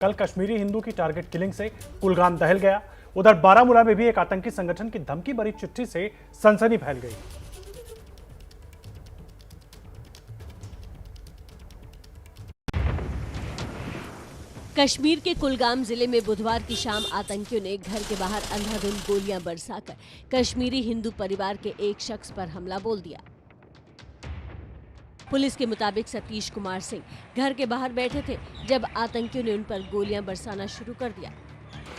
कल कश्मीरी हिंदू की target killing से कुलगाम दहल गया। उधर बारामूला में भी एक आतंकी संगठन की धमकी भरी चिट्ठी से सनसनी फैल गई। कश्मीर के कुलगाम जिले में बुधवार की शाम आतंकियों ने घर के बाहर अंधाधुंध गोलियां बरसाकर कश्मीरी हिंदू परिवार के एक शख्स पर हमला बोल दिया। पुलिस के मुताबिक सतीश कुमार सिंह घर के बाहर बैठे थे जब आतंकियों ने उन पर गोलियां बरसाना शुरू कर दिया।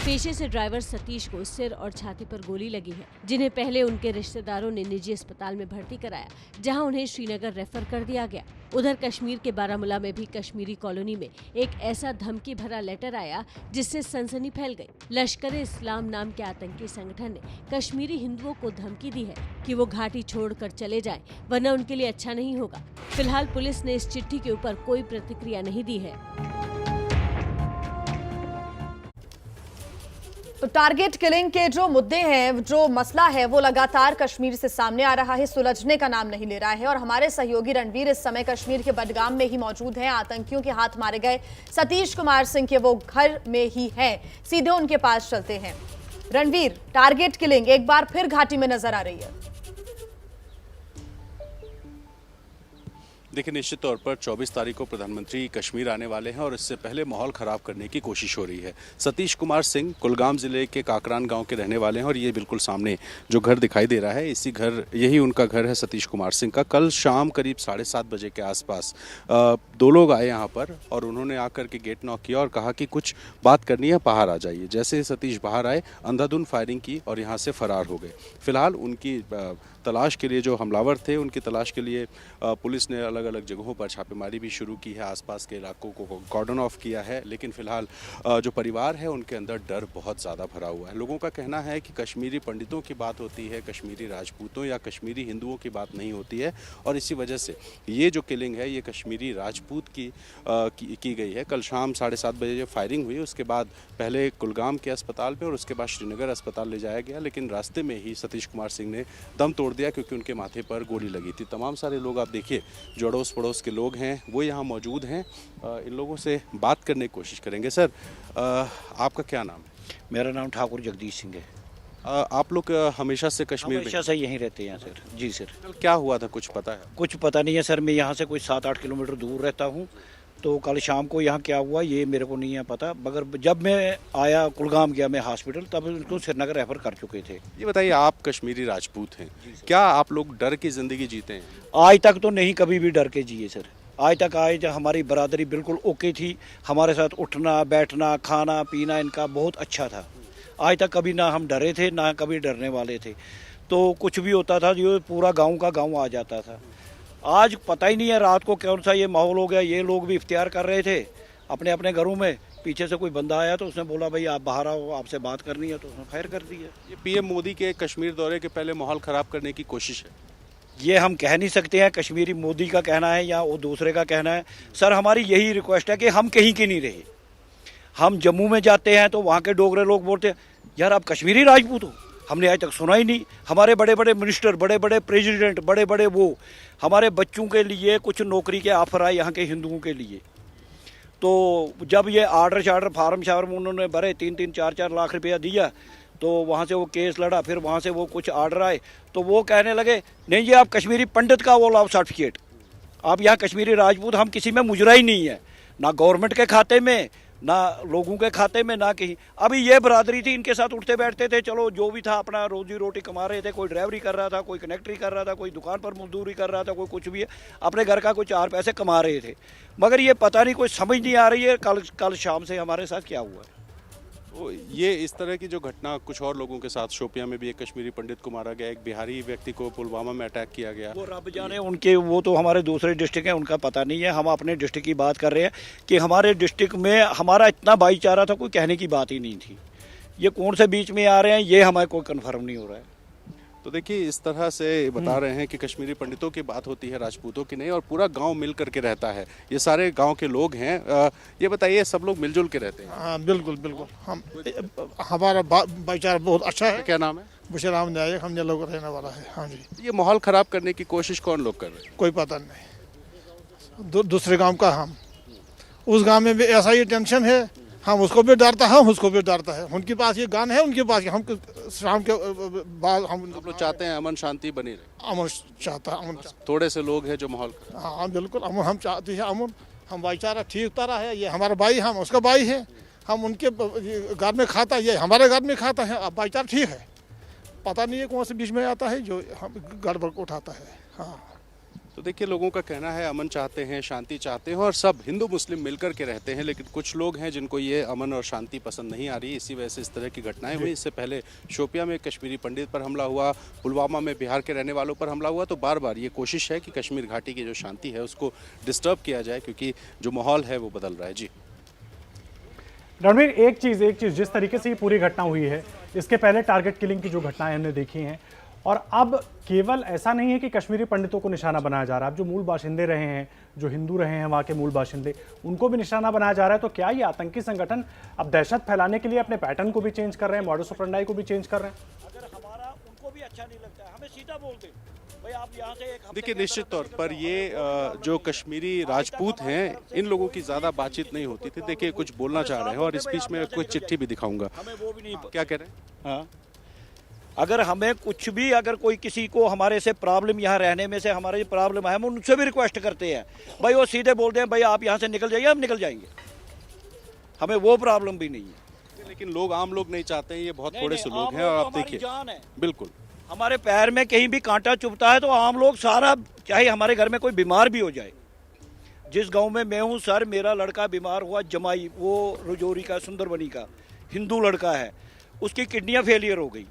पेशे से ड्राइवर सतीश को सिर और छाती पर गोली लगी है, जिन्हें पहले उनके रिश्तेदारों ने निजी अस्पताल में भर्ती कराया, जहां उन्हें श्रीनगर रेफर कर दिया गया। उधर कश्मीर के बारामूला में भी कश्मीरी कॉलोनी में एक ऐसा धमकी भरा लेटर आया जिससे सनसनी फैल गई। लश्कर-ए-इस्लाम नाम के आतंकी संगठन ने कश्मीरी हिंदुओं को धमकी दी है कि वो घाटी छोड़कर चले जाएं, वरना उनके लिए अच्छा नहीं होगा। फिलहाल पुलिस ने इस चिट्ठी के ऊपर कोई प्रतिक्रिया नहीं दी है। तो टारगेट किलिंग के जो मुद्दे हैं, जो मसला है, वो लगातार कश्मीर से सामने आ रहा है, सुलझने का नाम नहीं ले रहा है। और हमारे सहयोगी रणवीर इस समय कश्मीर के बडगाम में ही मौजूद हैं। आतंकियों के हाथ मारे गए सतीश कुमार सिंह के वो घर में ही हैं। सीधे उनके पास चलते हैं। रणवीर, टारगेट किलिंग एक बार फिर घाटी में नजर आ रही है। देखिए, निश्चित तौर पर 24 तारीख को प्रधानमंत्री कश्मीर आने वाले हैं और इससे पहले माहौल खराब करने की कोशिश हो रही है। सतीश कुमार सिंह कुलगाम जिले के काकरान गांव के रहने वाले हैं और ये बिल्कुल सामने जो घर दिखाई दे रहा है, यही उनका घर है सतीश कुमार सिंह का। कल शाम करीब 7:30 बजे के आसपास 2 लोग आए यहाँ पर और उन्होंने आकर के गेट नॉक किया और कहा कि कुछ बात करनी है, बाहर आ जाइए। जैसे ही सतीश बाहर आए, अंधाधुंध फायरिंग की और यहाँ से फरार हो गए। फिलहाल उनकी तलाश के लिए जो हमलावर थे, उनकी तलाश के लिए पुलिस ने अलग अलग जगहों पर छापेमारी भी शुरू की है, आसपास के इलाकों को कॉर्डन ऑफ किया है। लेकिन फिलहाल जो परिवार है उनके अंदर डर बहुत ज़्यादा भरा हुआ है। लोगों का कहना है कि कश्मीरी पंडितों की बात होती है, कश्मीरी राजपूतों या कश्मीरी हिंदुओं की बात नहीं होती है और इसी वजह से ये जो किलिंग है ये कश्मीरी राजपूत की गई है। कल शाम 7:30 बजे जो फायरिंग हुई, उसके बाद पहले कुलगाम के अस्पताल में और उसके बाद श्रीनगर अस्पताल ले जाया गया, लेकिन रास्ते में ही सतीश कुमार सिंह ने दम तोड़ दिया क्योंकि उनके माथे पर गोली लगी थी। तमाम सारे लोग, आप देखिए, जो अड़ोस पड़ोस के लोग हैं वो यहाँ मौजूद हैं। इन लोगों से बात करने की कोशिश करेंगे। सर, आपका क्या नाम है? मेरा नाम ठाकुर जगदीश सिंह है। आप लोग हमेशा से कश्मीर में? हमेशा से यहीं रहते हैं सर। जी सर। क्या हुआ था, कुछ पता है? कुछ पता नहीं है सर, मैं यहाँ से कोई 7-8 किलोमीटर दूर रहता हूँ। तो कल शाम को यहाँ क्या हुआ ये मेरे को नहीं है पता, मगर जब मैं आया कुलगाम गया मैं हॉस्पिटल, तब उनको श्रीनगर रेफर कर चुके थे। ये बताइए, आप कश्मीरी राजपूत हैं, क्या आप लोग डर की ज़िंदगी जीते हैं? आज तक तो नहीं कभी भी डर के जिए सर। आज हमारी बरादरी बिल्कुल ओके थी। हमारे साथ उठना बैठना खाना पीना इनका बहुत अच्छा था। आज तक कभी ना हम डरे थे ना कभी डरने वाले थे। तो कुछ भी होता था जो पूरा गाँव का गाँव आ जाता था। आज पता ही नहीं है रात को कौन सा ये माहौल हो गया। ये लोग भी इफ्तियार कर रहे थे अपने अपने घरों में, पीछे से कोई बंदा आया तो उसने बोला भाई आप बाहर आओ, आपसे बात करनी है, तो उसने फायर कर दिया। ये पीएम मोदी के कश्मीर दौरे के पहले माहौल ख़राब करने की कोशिश है? ये हम कह नहीं सकते हैं कश्मीरी मोदी का कहना है या वो दूसरे का कहना है। सर, हमारी यही रिक्वेस्ट है कि हम कहीं के नहीं रहे। हम जम्मू में जाते हैं तो वहाँ के डोगरे लोग बोलते हैं यार आप कश्मीरी राजपूत हो, हमने आज तक सुना ही नहीं। हमारे बड़े बड़े मिनिस्टर, बड़े बड़े प्रेसिडेंट, बड़े बड़े वो हमारे बच्चों के लिए कुछ नौकरी के ऑफर आए यहाँ के हिंदुओं के लिए। तो जब ये आर्डर फार्म उन्होंने भरे, 3-3, 4-4 लाख रुपया दिया, तो वहाँ से वो केस लड़ा। फिर वहाँ से वो कुछ आर्डर आए तो वो कहने लगे नहीं जी आप कश्मीरी पंडित का वो लाओ सर्टिफिकेट, आप यहाँ कश्मीरी राजपूत, हम किसी में मुजरा ही नहीं है, ना गवर्नमेंट के खाते में ना लोगों के खाते में ना कहीं। अभी ये बरादरी थी, इनके साथ उठते बैठते थे, चलो जो भी था अपना रोजी रोटी कमा रहे थे। कोई ड्राइवरी कर रहा था, कोई कनेक्टरी कर रहा था, कोई दुकान पर मजदूरी कर रहा था, कोई कुछ भी है, अपने घर का कोई 4 पैसे कमा रहे थे। मगर ये पता नहीं, कोई समझ नहीं आ रही है कल शाम से हमारे साथ क्या हुआ। तो ये इस तरह की जो घटना कुछ और लोगों के साथ, शोपियां में भी एक कश्मीरी पंडित को मारा गया, एक बिहारी व्यक्ति को पुलवामा में अटैक किया गया। वो रब जाने उनके, वो तो हमारे दूसरे डिस्ट्रिक्ट हैं, उनका पता नहीं है। हम अपने डिस्ट्रिक्ट की बात कर रहे हैं कि हमारे डिस्ट्रिक्ट में हमारा इतना भाईचारा था, कोई कहने की बात ही नहीं थी। ये कौन से बीच में आ रहे हैं ये हमें कोई कन्फर्म नहीं हो रहा है। तो देखिए, इस तरह से बता रहे हैं कि कश्मीरी पंडितों की बात होती है, राजपूतों की नहीं, और पूरा गांव मिल करके रहता है। ये सारे गांव के लोग हैं। ये बताइए, सब लोग मिलजुल के रहते हैं? हाँ बिल्कुल बिल्कुल। हमारा भाईचारा बहुत अच्छा है। क्या नाम है? बुशराम नायक, हम लोग रहने वाला है। हाँ जी। ये माहौल खराब करने की कोशिश कौन लोग कर रहे हैं? कोई पता नहीं। दूसरे गांव का हम, उस गांव में भी ऐसा ही टेंशन है, हम उसको भी डरता है, हम उसको भी डरता है। उनके पास ये गन है, उनके पास हम शाम के बाद हम लोग चाहते हैं अमन शांति बनी रहे। अमन चाहता है, अमन थोड़े से लोग हैं जो माहौल हाँ बिल्कुल अमन हम चाहते हैं, अमन हम भाईचारा ठीक तरह है। ये हमारा भाई, हम उसका भाई है, हम उनके घर में खाता है, ये हमारे घर में खाता है। अब भाईचारा ठीक है, पता नहीं है कौन से बीच में आता है जो हम गड़बड़ को उठाता है। हाँ तो देखिए, लोगों का कहना है अमन चाहते हैं, शांति चाहते हैं और सब हिंदू मुस्लिम मिलकर के रहते हैं, लेकिन कुछ लोग हैं जिनको ये अमन और शांति पसंद नहीं आ रही। इसी वजह से इस तरह की घटनाएं हुई। इससे पहले शोपियां में कश्मीरी पंडित पर हमला हुआ, पुलवामा में बिहार के रहने वालों पर हमला हुआ। तो बार बार ये कोशिश है कि कश्मीर घाटी की जो शांति है उसको डिस्टर्ब किया जाए, क्योंकि जो माहौल है वो बदल रहा है। जी रणवीर, एक चीज जिस तरीके से ये पूरी घटना हुई है, इसके पहले टारगेट किलिंग की जो घटनाएं हमने देखी हैं, और अब केवल ऐसा नहीं है कि कश्मीरी पंडितों को निशाना बनाया जा रहा है। अब जो मूल बाशिंदे रहे हैं, जो हिंदू रहे हैं वहाँ के मूल बाशिंदे, उनको भी निशाना बनाया जा रहा है। तो क्या ये आतंकी संगठन अब दहशत फैलाने के लिए अपने पैटर्न को भी चेंज कर रहे हैं, मॉडस ऑपरेंडी को भी चेंज कर रहे हैं? अगर हमारा उनको भी अच्छा नहीं लगता है, हमें सीधा बोल दे भाई आप यहाँ से एक देखिए, निश्चित तौर पर ये जो कश्मीरी राजपूत हैं, इन लोगों की ज़्यादा बातचीत नहीं होती थी। देखिए, कुछ बोलना चाह रहे हैं और इस बीच में कोई चिट्ठी भी दिखाऊंगा। हमें वो भी नहीं। क्या कह रहे हैं? हाँ, अगर हमें कुछ भी, अगर कोई किसी को हमारे से प्रॉब्लम, यहाँ रहने में से हमारे प्रॉब्लम है, हम उनसे भी रिक्वेस्ट करते हैं भाई, वो सीधे बोलते हैं भाई आप यहाँ से निकल जाइए, हम निकल जाएंगे, हमें वो प्रॉब्लम भी नहीं है। लेकिन लोग, आम लोग नहीं चाहते हैं, ये बहुत नहीं, थोड़े नहीं, से लोग आम हैं। और लोग आप तो हमारी देखिए, जान है। बिल्कुल हमारे पैर में कहीं भी कांटा चुभता है तो आम लोग सारा, चाहे हमारे घर में कोई बीमार भी हो जाए। जिस गांव में मैं हूँ सर, मेरा लड़का बीमार हुआ, जमाई, वो रजौरी का, सुंदरबनी का हिंदू लड़का है, उसकी किडनियाँ फेलियर हो गई,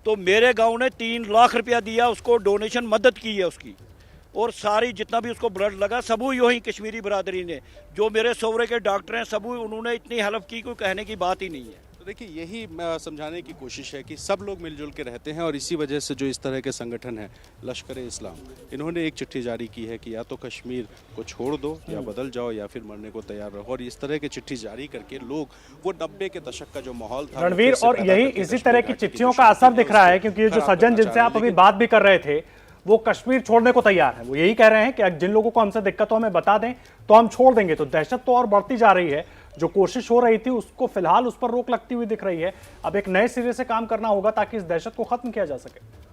तो मेरे गांव ने 3 लाख रुपया दिया, उसको डोनेशन मदद की है उसकी, और सारी जितना भी उसको ब्लड लगा सब यही कश्मीरी बरादरी ने, जो मेरे सौरे के डॉक्टर हैं सब उन्होंने इतनी हेल्प की, कोई कहने की बात ही नहीं है। तो देखिए, यही समझाने की कोशिश है कि सब लोग मिलजुल के रहते हैं। और इसी वजह से जो इस तरह के संगठन है, लश्कर इस्लाम, इन्होंने एक चिट्ठी जारी की है कि या तो कश्मीर को छोड़ दो या बदल जाओ या फिर मरने को तैयार रहो। और इस तरह की चिट्ठी जारी करके लोग वो 90 के दशक का जो माहौल था रणवीर, और यही इसी तरह की चिट्ठियों का असर दिख रहा है, क्योंकि ये जो सज्जन जिनसे आप अभी बात भी कर रहे थे, वो कश्मीर छोड़ने को तैयार है। वो यही कह रहे हैं कि जिन लोगों को हमसे दिक्कत हो हमें बता दें तो हम छोड़ देंगे। तो दहशत तो और बढ़ती जा रही है। जो कोशिश हो रही थी उसको फिलहाल उस पर रोक लगती हुई दिख रही है। अब एक नए सिरे से काम करना होगा ताकि इस दहशत को खत्म किया जा सके।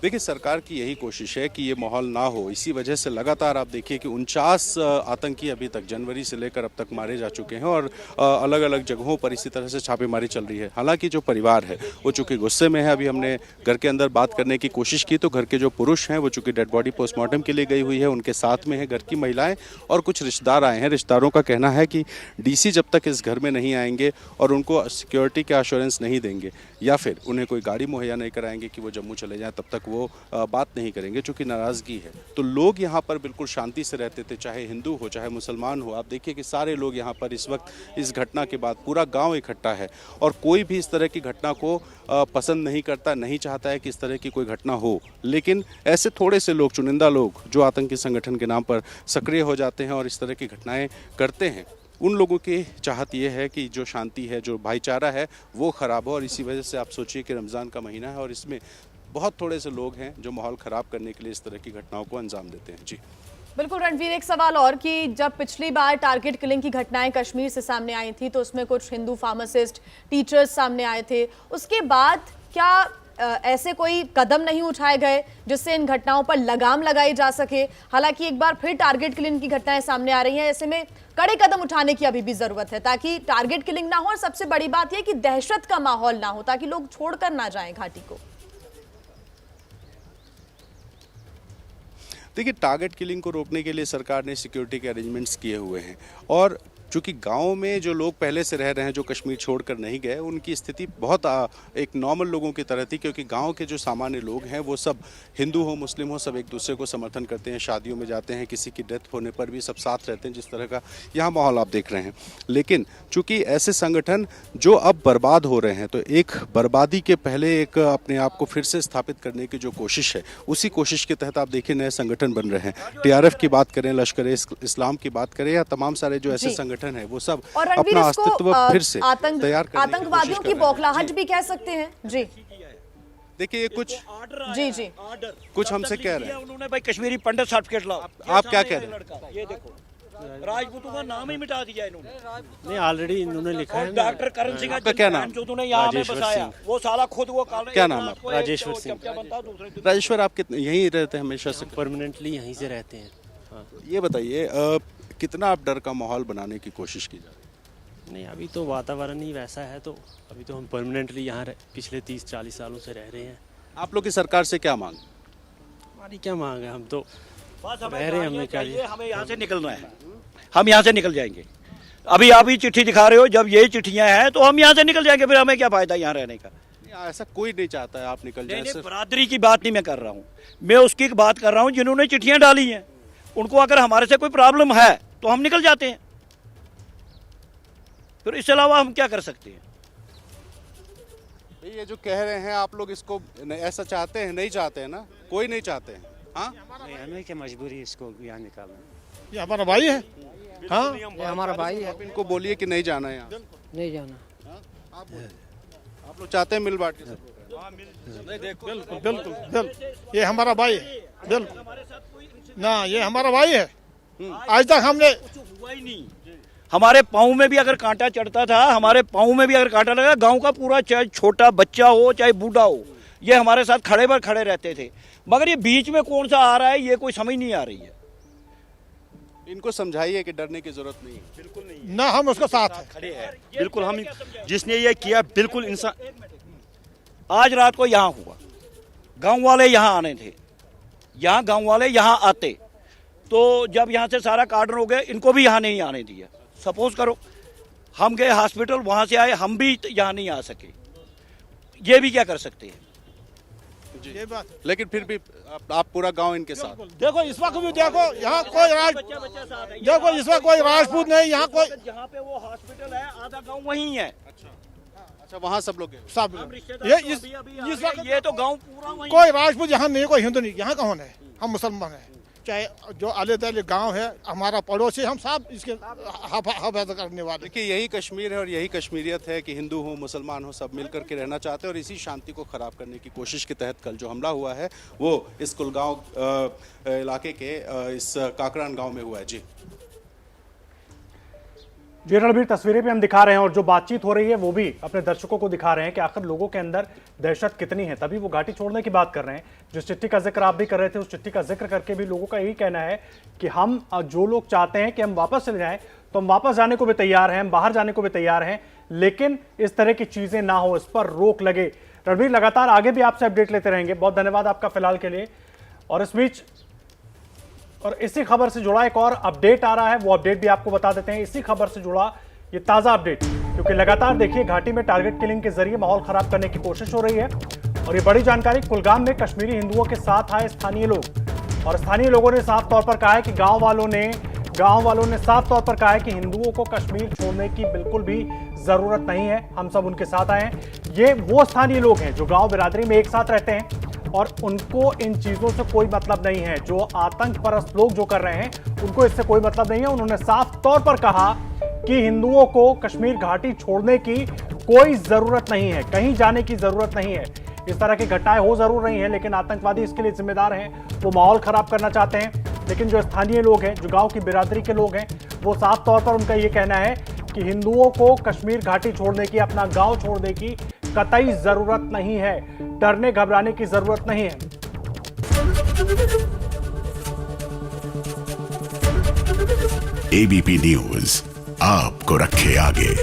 देखिए, सरकार की यही कोशिश है कि ये माहौल ना हो। इसी वजह से लगातार आप देखिए कि 49 आतंकी अभी तक जनवरी से लेकर अब तक मारे जा चुके हैं और अलग अलग जगहों पर इसी तरह से छापेमारी चल रही है। हालांकि जो परिवार है वो चूंकि गुस्से में है, अभी हमने घर के अंदर बात करने की कोशिश की तो घर के जो पुरुष हैं वो चूंकि डेड बॉडी पोस्टमार्टम के लिए गई हुई है, उनके साथ में है घर की महिलाएं और कुछ रिश्तेदार आए हैं। रिश्तेदारों का कहना है कि डीसी जब तक इस घर में नहीं आएंगे और उनको सिक्योरिटी के एश्योरेंस नहीं देंगे या फिर उन्हें कोई गाड़ी मुहैया नहीं कराएंगे कि वो जम्मू चले जाएं, तब तक वो बात नहीं करेंगे। चूंकि नाराजगी है तो लोग यहाँ पर बिल्कुल शांति से रहते थे, चाहे हिंदू हो चाहे मुसलमान हो। आप देखिए कि सारे लोग यहाँ पर इस वक्त इस घटना के बाद पूरा गांव इकट्ठा है और कोई भी इस तरह की घटना को पसंद नहीं करता, नहीं चाहता है कि इस तरह की कोई घटना हो। लेकिन ऐसे थोड़े से लोग, चुनिंदा लोग जो आतंकी संगठन के नाम पर सक्रिय हो जाते हैं और इस तरह की घटनाएं करते हैं, उन लोगों की चाहत ये है कि जो शांति है, जो भाईचारा है वो ख़राब हो। और इसी वजह से आप सोचिए कि रमज़ान का महीना है और इसमें बहुत थोड़े से लोग हैं जो माहौल ख़राब करने के लिए इस तरह की घटनाओं को अंजाम देते हैं। जी बिल्कुल रणवीर, एक सवाल और कि जब पिछली बार टारगेट किलिंग की घटनाएं कश्मीर से सामने आई थी तो उसमें कुछ हिंदू फार्मासिस्ट, टीचर्स सामने आए थे, उसके बाद क्या ऐसे कोई कदम नहीं उठाए गए जिससे इन घटनाओं पर लगाम लगाई जा सके? हालांकि एक बार फिर टारगेट किलिंग की घटनाएं सामने आ रही हैं, ऐसे में कड़े कदम उठाने की अभी भी जरूरत है ताकि टारगेट किलिंग ना हो और सबसे बड़ी बात यह कि दहशत का माहौल ना हो ताकि लोग छोड़कर ना जाएं घाटी को। देखिए, टारगेट किलिंग को रोकने के लिए सरकार ने सिक्योरिटी के अरेंजमेंट्स किए हुए हैं और चूँकि गांव में जो लोग पहले से रह रहे हैं, जो कश्मीर छोड़कर नहीं गए, उनकी स्थिति बहुत एक नॉर्मल लोगों की तरह थी, क्योंकि गांव के जो सामान्य लोग हैं वो सब हिंदू हो मुस्लिम हो सब एक दूसरे को समर्थन करते हैं, शादियों में जाते हैं, किसी की डेथ होने पर भी सब साथ रहते हैं, जिस तरह का यहाँ माहौल आप देख रहे हैं। लेकिन चूँकि ऐसे संगठन जो अब बर्बाद हो रहे हैं तो एक बर्बादी के पहले एक अपने आप को फिर से स्थापित करने की जो कोशिश है, उसी कोशिश के तहत आप देखिए नए संगठन बन रहे हैं। TRF की बात करें, लश्कर इस्लाम की बात करें या तमाम सारे जो ऐसे संगठन है वो सब अपना अस्तित्व फिर से तैयार करने आतंकवादियों की बौखलाहट भी कह सकते हैं। जी देखिए, कुछ जी कुछ हमसे कह रहे हैं, उन्होंने भाई कश्मीरी पंडित सर्टिफिकेट लाओ। आप क्या कह रहे हैं? ये देखो राजपूतों का नाम ही मिटा दिया इन्होंने। नहीं ऑलरेडी इन्होंने लिखा है ना। डॉक्टर करण सिंह आपका क्या नाम? जो तूने यहाँ में राजेश्वर बसाया, सिंह। वो साला खुद वो काल क्या नाम है? राजेश्वर सिंह। क्या बनता दूसरे दिन। राजेश्वर, आप कितने यहीं रहते हैं हमेशा से? परमानेंटली यहीं से रहते हैं। हाँ। ये बताइए कितना आप डर का माहौल बनाने की कोशिश की जा रही है? नहीं अभी तो वातावरण ही वैसा है, तो अभी तो हम परमानेंटली यहाँ पिछले 30-40 सालों से रह रहे हैं। आप लोग की सरकार से क्या मांग? हमारी क्या मांग है, हम तो बस हमें रह रहे हैं, हमें क्या चाहिए, हमें यहाँ से निकलना है, हम यहाँ से निकल जाएंगे। अभी आप ही चिट्ठी दिखा रहे हो, जब यही चिट्ठियां हैं तो हम यहाँ से निकल जाएंगे, फिर हमें क्या फायदा यहाँ रहने का। नहीं, ऐसा कोई नहीं चाहता है आप निकल जाए। नहीं, सिर्फ बरादरी की बात नहीं मैं कर रहा हूँ, मैं उसकी बात कर रहा हूँ जिन्होंने चिट्ठियां डाली हैं। उनको अगर हमारे से कोई प्रॉब्लम है तो हम निकल जाते हैं, फिर इसके अलावा हम क्या कर सकते हैं। ये जो कह रहे हैं आप लोग इसको ऐसा चाहते हैं? नहीं चाहते हैं ना, कोई नहीं चाहते हैं। हाँ, हमें क्या मजबूरी इसको यहाँ निकालना। ये हमारा भाई है। हाँ, ये हमारा भाई है। आप इनको बोलिए कि नहीं जाना है यहाँ। नहीं जाना। आप लोग चाहते हैं मिल बांट के सब? बिल्कुल बिल्कुल बिल्कुल, ये हमारा भाई है। बिल्कुल ना, ये हमारा भाई है। आज तक हमने हुआ ही नहीं। हमारे पाँव में भी अगर कांटा चढ़ता था, हमारे पाँव में भी अगर कांटा लगा, गांव का पूरा, चाहे छोटा बच्चा हो चाहे बूढ़ा हो, ये हमारे साथ खड़े पर खड़े रहते थे। मगर ये बीच में कौन सा आ रहा है, ये कोई समझ नहीं आ रही है। इनको समझाइए कि डरने की जरूरत नहीं है। बिल्कुल नहीं, ना, हम उसके साथ हैं। खड़े हैं बिल्कुल। हम जिसने ये किया बिल्कुल इंसान। आज रात को यहाँ हुआ, गांव वाले यहाँ आने थे, यहाँ गांव वाले यहाँ आते, तो जब यहाँ से सारा कार्डन हो गया, इनको भी यहाँ नहीं आने दिया। सपोज करो हम गए हॉस्पिटल, वहाँ से आए, हम भी यहाँ नहीं आ सके, ये भी क्या कर सकते हैं। ये बात लेकिन फिर भी आप पूरा गांव इनके साथ। देखो, इस वक्त भी देखो, यहाँ कोई देखो, इस वक्त कोई राजपूत नहीं, यहाँ कोई जहाँ पे वो हॉस्पिटल है, आधा गांव वहीं है। अच्छा, वहाँ सब लोग हैं। सब रिश्तेदार ये तो इस इस वक्त ये तो गांव पूरा वहीं कोई राजपूत यहाँ नहीं, कोई हिंदू नहीं। यहाँ कौन है? हम मुसलमान हैं। चाहे जो आले दले गांव है, हमारा पड़ोसी, हम सब इसके हिफाजत करने वाले। देखिए, यही कश्मीर है और यही कश्मीरियत है कि हिंदू हो मुसलमान हो सब मिलकर के रहना चाहते हैं, और इसी शांति को खराब करने की कोशिश के तहत कल जो हमला हुआ है वो इस कुलगांव इलाके के इस काकरान गांव में हुआ है। जी रणबीर, तस्वीरें भी हम दिखा रहे हैं और जो बातचीत हो रही है वो भी अपने दर्शकों को दिखा रहे हैं कि आखिर लोगों के अंदर दहशत कितनी है, तभी वो घाटी छोड़ने की बात कर रहे हैं। जिस चिट्ठी का जिक्र आप भी कर रहे थे, उस चिट्ठी का जिक्र करके भी लोगों का यही कहना है कि हम जो लोग चाहते हैं कि हम वापस चले जाएं तो हम वापस जाने को भी तैयार हैं, हम बाहर जाने को भी तैयार हैं, लेकिन इस तरह की चीजें ना हो, इस पर रोक लगे। रणबीर, लगातार आगे भी आपसे अपडेट लेते रहेंगे, बहुत धन्यवाद आपका फिलहाल के लिए। और इस बीच और इसी खबर से जुड़ा एक और अपडेट आ रहा है, वो अपडेट भी आपको बता देते हैं। इसी खबर से जुड़ा ये ताजा अपडेट, क्योंकि लगातार देखिए घाटी में टारगेट किलिंग के जरिए माहौल खराब करने की कोशिश हो रही है। और ये बड़ी जानकारी, कुलगाम में कश्मीरी हिंदुओं के साथ आए स्थानीय लोग, और स्थानीय लोगों ने साफ तौर पर कहा है कि गांव वालों ने साफ तौर पर कहा है कि हिंदुओं को कश्मीर छोड़ने की बिल्कुल भी जरूरत नहीं है, हम सब उनके साथ आए हैं। ये वो स्थानीय लोग हैं जो गांव बिरादरी में एक साथ रहते हैं और उनको इन चीजों से कोई मतलब नहीं है। जो आतंक परस्त लोग जो कर रहे हैं उनको इससे कोई मतलब नहीं है। उन्होंने साफ तौर पर कहा कि हिंदुओं को कश्मीर घाटी छोड़ने की कोई जरूरत नहीं है, कहीं जाने की जरूरत नहीं है। इस तरह की घटनाएं हो जरूर रही हैं, लेकिन आतंकवादी इसके लिए जिम्मेदार हैं, वो माहौल खराब करना चाहते हैं। लेकिन जो स्थानीय लोग हैं, जो गांव की बिरादरी के लोग हैं, वो साफ तौर पर उनका ये कहना है कि हिंदुओं को कश्मीर घाटी छोड़ने की, अपना गांव छोड़ने की कतई जरूरत नहीं है, डरने घबराने की जरूरत नहीं है। एबीपी न्यूज आपको रखे आगे।